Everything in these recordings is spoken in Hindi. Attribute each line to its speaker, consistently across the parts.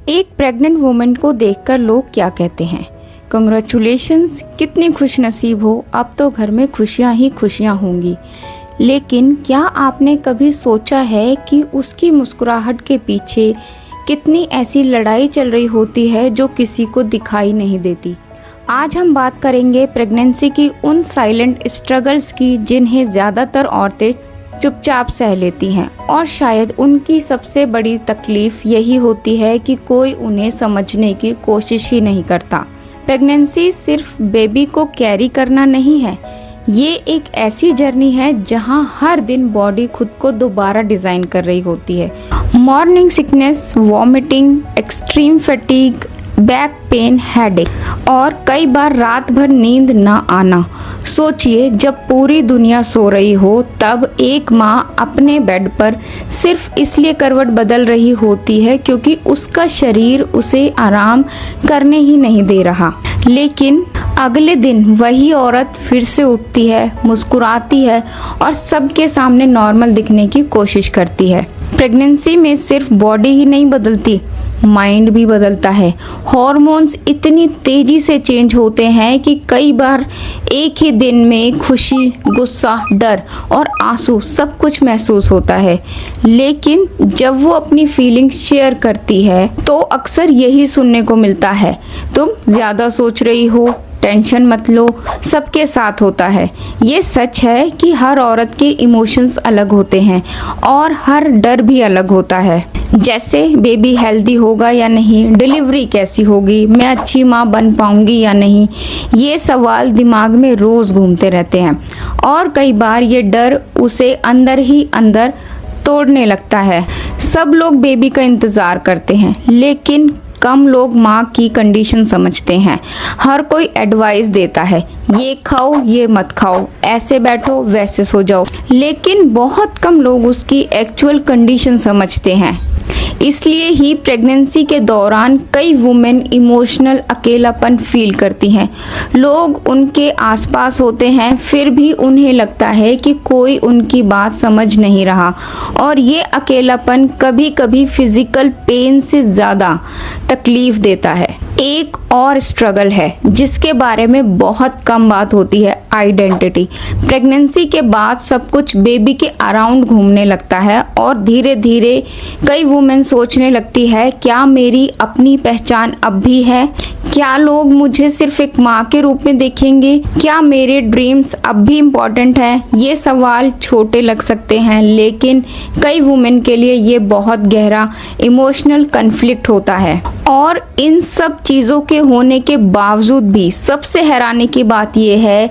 Speaker 1: एक प्रेग्नेंट वुमन को देखकर लोग क्या कहते हैं? कंग्रेचुलेशंस, कितनी खुशनसीब हो, अब तो घर में खुशियां ही खुशियां होंगी। लेकिन क्या आपने कभी सोचा है कि उसकी मुस्कुराहट के पीछे कितनी ऐसी लड़ाई चल रही होती है जो किसी को दिखाई नहीं देती? आज हम बात करेंगे प्रेगनेंसी की उन साइलेंट स्ट्रगल्स की जिन्हें ज़्यादातर औरतें चुपचाप सह लेती हैं, और शायद उनकी सबसे बड़ी तकलीफ यही होती है कि कोई उन्हें समझने की कोशिश ही नहीं करता। प्रेगनेंसी सिर्फ बेबी को कैरी करना नहीं है, ये एक ऐसी जर्नी है जहां हर दिन बॉडी खुद को दोबारा डिज़ाइन कर रही होती है। Morning sickness, vomiting, extreme fatigue, back pain, headache और कई बार रात भर नींद ना आना। सोचिए, जब पूरी दुनिया सो रही हो तब एक माँ अपने बेड पर सिर्फ इसलिए करवट बदल रही होती है क्योंकि उसका शरीर उसे आराम करने ही नहीं दे रहा। लेकिन अगले दिन वही औरत फिर से उठती है, मुस्कुराती है और सबके सामने नॉर्मल दिखने की कोशिश करती है। प्रेगनेंसी में सिर्फ बॉडी ही नहीं बदलती, माइंड भी बदलता है। हॉर्मोन्स इतनी तेजी से चेंज होते हैं कि कई बार एक ही दिन में खुशी, गुस्सा, डर और आंसू सब कुछ महसूस होता है। लेकिन जब वो अपनी फीलिंग्स शेयर करती है तो अक्सर यही सुनने को मिलता है, तुम ज़्यादा सोच रही हो, टेंशन मत लो, सबके साथ होता है। ये सच है कि हर औरत के इमोशंस अलग होते हैं और हर डर भी अलग होता है। जैसे बेबी हेल्दी होगा या नहीं, डिलीवरी कैसी होगी, मैं अच्छी माँ बन पाऊंगी या नहीं, ये सवाल दिमाग में रोज़ घूमते रहते हैं। और कई बार ये डर उसे अंदर ही अंदर तोड़ने लगता है। सब लोग बेबी का इंतज़ार करते हैं, लेकिन कम लोग माँ की कंडीशन समझते हैं। हर कोई एडवाइस देता है, ये खाओ, ये मत खाओ, ऐसे बैठो, वैसे सो जाओ, लेकिन बहुत कम लोग उसकी एक्चुअल कंडीशन समझते हैं। इसलिए ही प्रेगनेंसी के दौरान कई वुमेन इमोशनल अकेलापन फील करती हैं। लोग उनके आसपास होते हैं, फिर भी उन्हें लगता है कि कोई उनकी बात समझ नहीं रहा, और ये अकेलापन कभी कभी फिजिकल पेन से ज़्यादा तकलीफ देता है। एक और स्ट्रगल है जिसके बारे में बहुत कम बात होती है, आइडेंटिटी। प्रेगनेंसी के बाद सब कुछ बेबी के अराउंड घूमने लगता है और धीरे धीरे कई वुमेन सोचने लगती है, क्या मेरी अपनी पहचान अब भी है? क्या लोग मुझे सिर्फ एक माँ के रूप में देखेंगे? क्या मेरे ड्रीम्स अब भी इम्पोर्टेंट हैं? ये सवाल छोटे लग सकते हैं, लेकिन कई वुमेन के लिए ये बहुत गहरा इमोशनल कन्फ्लिक्ट होता है। और इन सब चीज़ों के होने के बावजूद भी सबसे हैरानी की बात यह है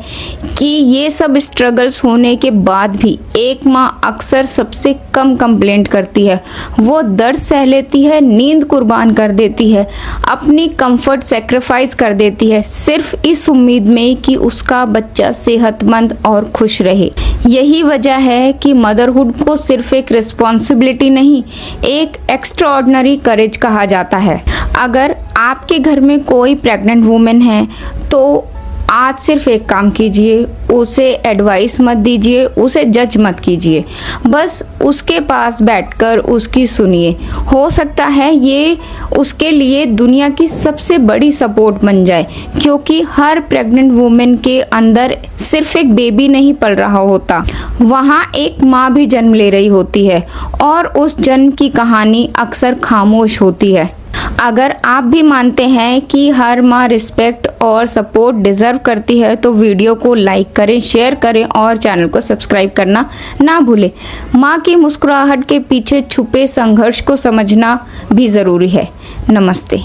Speaker 1: कि ये सब स्ट्रगल्स होने के बाद भी एक माँ अक्सर सबसे कम कंप्लेंट करती है। वो दर्द सह लेती है, नींद कुर्बान कर देती है, अपनी कंफर्ट सेक्रीफाइस कर देती है, सिर्फ इस उम्मीद में कि उसका बच्चा सेहतमंद और खुश रहे। यही वजह है कि मदरहुड को सिर्फ एक रिस्पॉन्सिबिलिटी नहीं, एक एक्स्ट्राऑर्डिनरी करेज कहा जाता है। अगर आपके घर में कोई प्रेग्नेंट वुमेन है तो आज सिर्फ एक काम कीजिए, उसे एडवाइस मत दीजिए, उसे जज मत कीजिए, बस उसके पास बैठकर उसकी सुनिए। हो सकता है ये उसके लिए दुनिया की सबसे बड़ी सपोर्ट बन जाए, क्योंकि हर प्रेग्नेंट वुमेन के अंदर सिर्फ एक बेबी नहीं पल रहा होता, वहाँ एक माँ भी जन्म ले रही होती है, और उस जन्म की कहानी अक्सर खामोश होती है। अगर आप भी मानते हैं कि हर माँ रिस्पेक्ट और सपोर्ट डिज़र्व करती है तो वीडियो को लाइक करें, शेयर करें और चैनल को सब्सक्राइब करना ना भूलें। माँ की मुस्कुराहट के पीछे छुपे संघर्ष को समझना भी ज़रूरी है। नमस्ते।